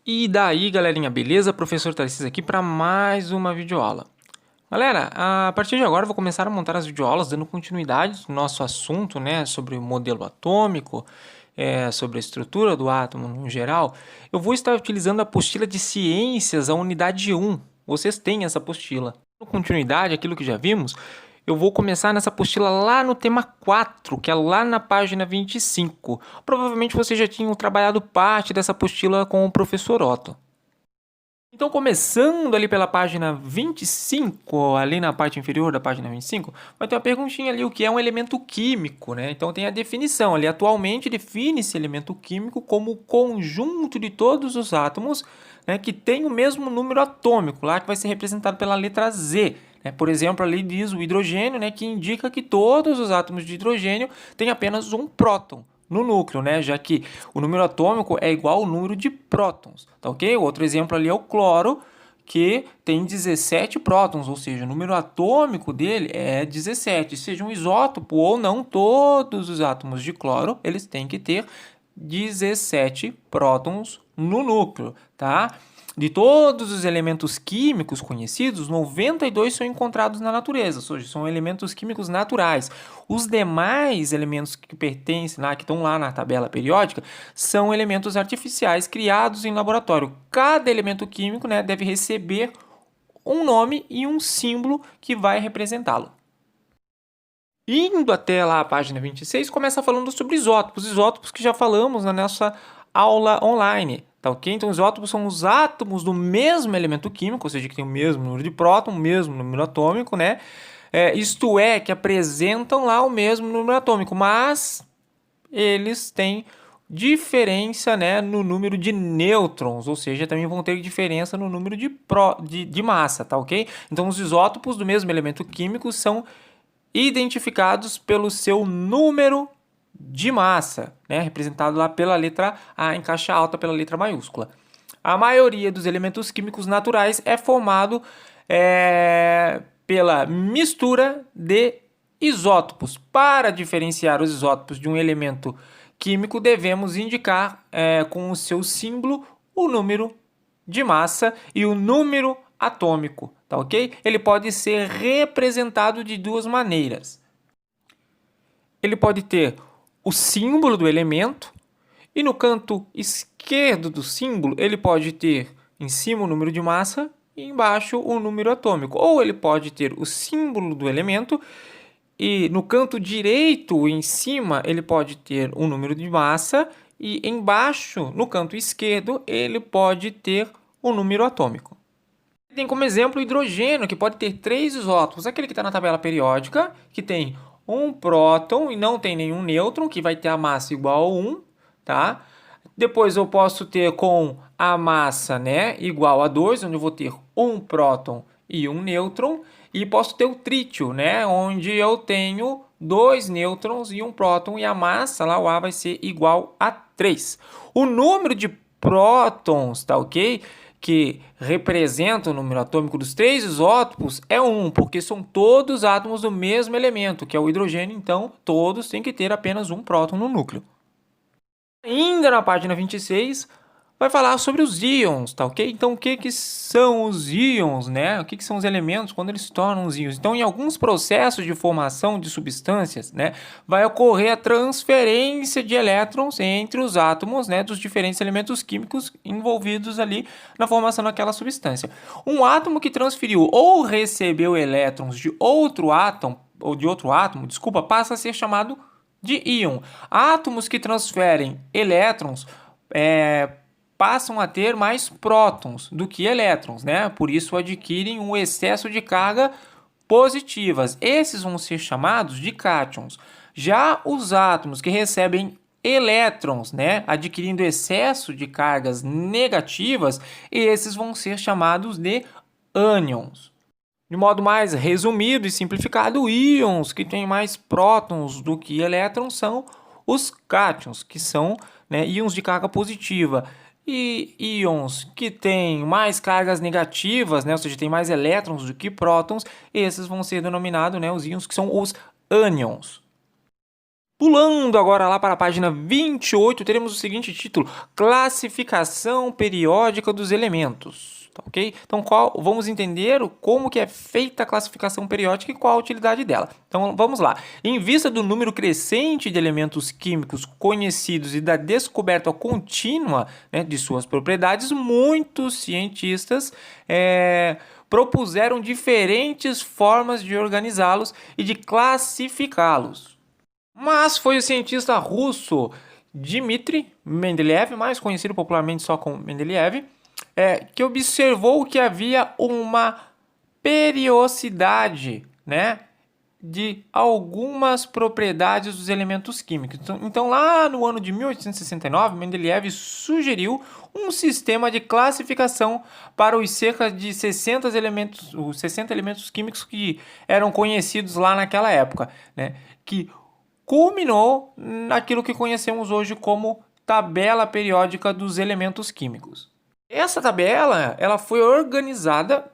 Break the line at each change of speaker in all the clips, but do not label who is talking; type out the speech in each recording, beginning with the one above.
E daí, galerinha, beleza? Professor Tarcísio aqui para mais uma videoaula. Galera, a partir de agora eu vou começar a montar as videoaulas dando continuidade no nosso assunto, né, sobre o modelo atômico, sobre a estrutura do átomo no geral. Eu vou estar utilizando a apostila de ciências, a unidade 1. Vocês têm essa apostila. Dando continuidade, aquilo que já vimos, eu vou começar nessa apostila lá no tema 4, que é lá na página 25. Provavelmente vocês já tinham trabalhado parte dessa apostila com o professor Otto. Então, começando ali pela página 25, ali na parte inferior da página 25, vai ter uma perguntinha ali, o que é um elemento químico, né? Então, tem a definição ali. Atualmente, define-se elemento químico como o conjunto de todos os átomos, né, que tem o mesmo número atômico, lá que vai ser representado pela letra Z. Né? Por exemplo, ali diz o hidrogênio, né, que indica que todos os átomos de hidrogênio têm apenas um próton no núcleo, né? Já que o número atômico é igual ao número de prótons, tá ok? O outro exemplo ali é o cloro, que tem 17 prótons, ou seja, o número atômico dele é 17. Seja um isótopo ou não, todos os átomos de cloro, eles têm que ter 17 prótons no núcleo, tá? De todos os elementos químicos conhecidos, 92 são encontrados na natureza, ou seja, são elementos químicos naturais. Os demais elementos que pertencem lá, que estão lá na tabela periódica, são elementos artificiais criados em laboratório. Cada elemento químico, né, deve receber um nome e um símbolo que vai representá-lo. Indo até lá a página 26, começa falando sobre isótopos que já falamos na nossa aula online, tá ok? Então, os isótopos são os átomos do mesmo elemento químico, ou seja, que tem o mesmo número de próton, o mesmo número atômico, né? Isto é, que apresentam lá o mesmo número atômico, mas eles têm diferença, né, no número de nêutrons, ou seja, também vão ter diferença no número de massa, tá ok? Então, os isótopos do mesmo elemento químico são identificados pelo seu número de massa, né, representado lá pela letra A em caixa alta pela letra maiúscula. A maioria dos elementos químicos naturais é formado pela mistura de isótopos. Para diferenciar os isótopos de um elemento químico, devemos indicar com o seu símbolo o número de massa e o número atômico, tá ok? Ele pode ser representado de duas maneiras. Ele pode ter o símbolo do elemento e no canto esquerdo do símbolo ele pode ter em cima o número de massa e embaixo o número atômico. Ou ele pode ter o símbolo do elemento e no canto direito em cima ele pode ter o número de massa e embaixo, no canto esquerdo, ele pode ter o número atômico. Tem como exemplo o hidrogênio, que pode ter 3 isótopos. Aquele que está na tabela periódica, que tem um próton e não tem nenhum nêutron, que vai ter a massa igual a 1, tá? Depois eu posso ter com a massa, né, igual a 2, onde eu vou ter um próton e um nêutron. E posso ter o trítio, né, onde eu tenho 2 nêutrons e um próton, e a massa, lá o A, vai ser igual a 3. O número de prótons, tá ok? Que representa o número atômico dos 3 isótopos é 1, porque são todos átomos do mesmo elemento, que é o hidrogênio, então todos têm que ter apenas um próton no núcleo. Ainda na página 26, vai falar sobre os íons, tá ok? Então, o que são os íons, né? O que são os elementos quando eles se tornam os íons? Então, em alguns processos de formação de substâncias, né, vai ocorrer a transferência de elétrons entre os átomos, né, dos diferentes elementos químicos envolvidos ali na formação daquela substância. Um átomo que transferiu ou recebeu elétrons de outro átomo, desculpa, passa a ser chamado de íon. Átomos que transferem elétrons passam a ter mais prótons do que elétrons, né? Por isso adquirem um excesso de carga positivas. Esses vão ser chamados de cátions. Já os átomos que recebem elétrons, né, adquirindo excesso de cargas negativas, esses vão ser chamados de ânions. De modo mais resumido e simplificado, íons que têm mais prótons do que elétrons são os cátions, que são, né, íons de carga positiva. E íons que têm mais cargas negativas, né, ou seja, tem mais elétrons do que prótons, esses vão ser denominados, né, os íons que são os ânions. Pulando agora lá para a página 28, teremos o seguinte título: Classificação periódica dos elementos. Tá, ok? Então, vamos entender como que é feita a classificação periódica e qual a utilidade dela. Então, vamos lá. Em vista do número crescente de elementos químicos conhecidos e da descoberta contínua, né, de suas propriedades, muitos cientistas propuseram diferentes formas de organizá-los e de classificá-los. Mas foi o cientista russo Dmitry Mendeleev, mais conhecido popularmente só como Mendeleev, que observou que havia uma periodicidade, né, de algumas propriedades dos elementos químicos. Então, lá no ano de 1869, Mendeleev sugeriu um sistema de classificação para os cerca de 60 elementos químicos que eram conhecidos lá naquela época, né, que culminou naquilo que conhecemos hoje como tabela periódica dos elementos químicos. Essa tabela ela foi organizada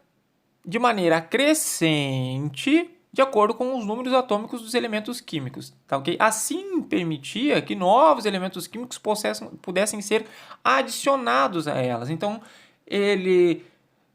de maneira crescente de acordo com os números atômicos dos elementos químicos. Tá, okay? Assim permitia que novos elementos químicos pudessem ser adicionados a elas. Então, ele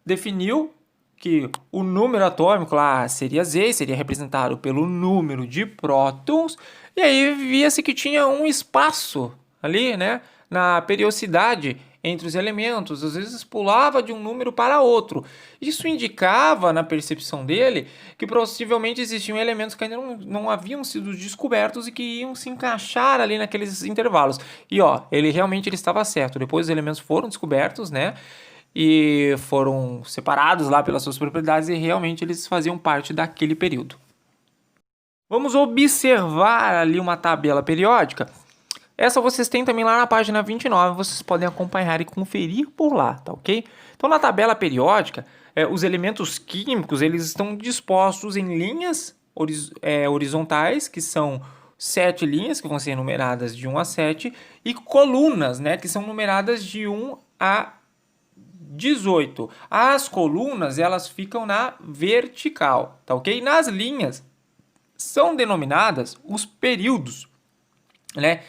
definiu que o número atômico lá seria Z, seria representado pelo número de prótons, e aí via-se que tinha um espaço ali, né, na periodicidade entre os elementos, às vezes pulava de um número para outro. Isso indicava, na percepção dele, que possivelmente existiam elementos que ainda não haviam sido descobertos e que iam se encaixar ali naqueles intervalos. E ele realmente estava certo. Depois os elementos foram descobertos, né? E foram separados lá pelas suas propriedades e realmente eles faziam parte daquele período. Vamos observar ali uma tabela periódica. Essa vocês têm também lá na página 29, vocês podem acompanhar e conferir por lá, tá ok? Então, na tabela periódica, os elementos químicos eles estão dispostos em linhas horizontais, que são 7 linhas, que vão ser numeradas de 1 a 7, e colunas, né, que são numeradas de 1 a 18. As colunas, elas ficam na vertical, tá ok? Nas linhas, são denominadas os períodos, né?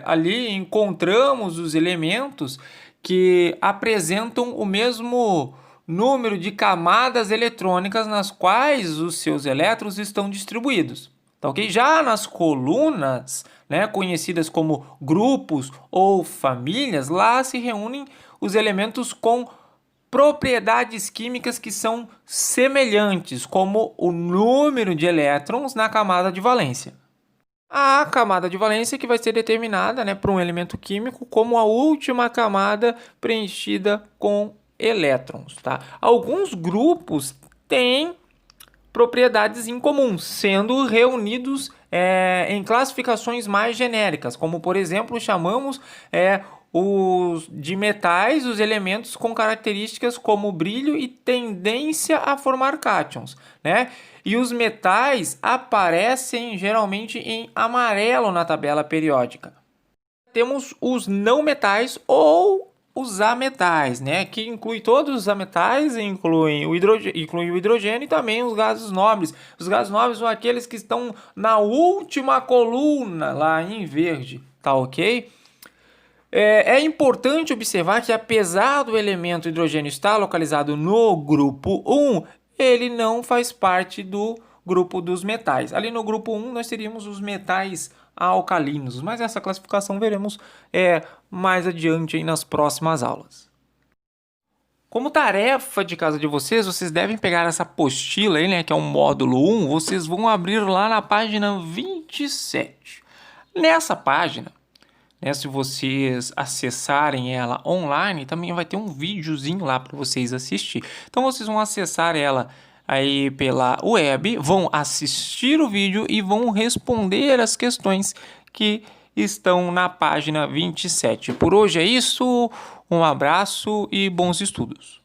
Ali encontramos os elementos que apresentam o mesmo número de camadas eletrônicas nas quais os seus elétrons estão distribuídos. Tá, ok? Já nas colunas, né, conhecidas como grupos ou famílias, lá se reúnem os elementos com propriedades químicas que são semelhantes, como o número de elétrons na camada de valência. A camada de valência que vai ser determinada, né, por um elemento químico como a última camada preenchida com elétrons. Tá? Alguns grupos têm propriedades em comum, sendo reunidos em classificações mais genéricas, como por exemplo chamamos de metais os elementos com características como brilho e tendência a formar cátions, né? E os metais aparecem geralmente em amarelo na tabela periódica. Temos os não metais ou os ametais, né? Que inclui todos os ametais, inclui o hidrogênio e também os gases nobres. Os gases nobres são aqueles que estão na última coluna, lá em verde, tá ok? É importante observar que apesar do elemento hidrogênio estar localizado no grupo 1, ele não faz parte do grupo dos metais. Ali no grupo 1 nós teríamos os metais alcalinos, mas essa classificação veremos mais adiante aí nas próximas aulas. Como tarefa de casa de vocês devem pegar essa apostila aí, né, que é o módulo 1, vocês vão abrir lá na página 27. Nessa página, né, se vocês acessarem ela online, também vai ter um videozinho lá para vocês assistir. Então vocês vão acessar ela aí pela web, vão assistir o vídeo e vão responder as questões que estão na página 27. Por hoje é isso, um abraço e bons estudos.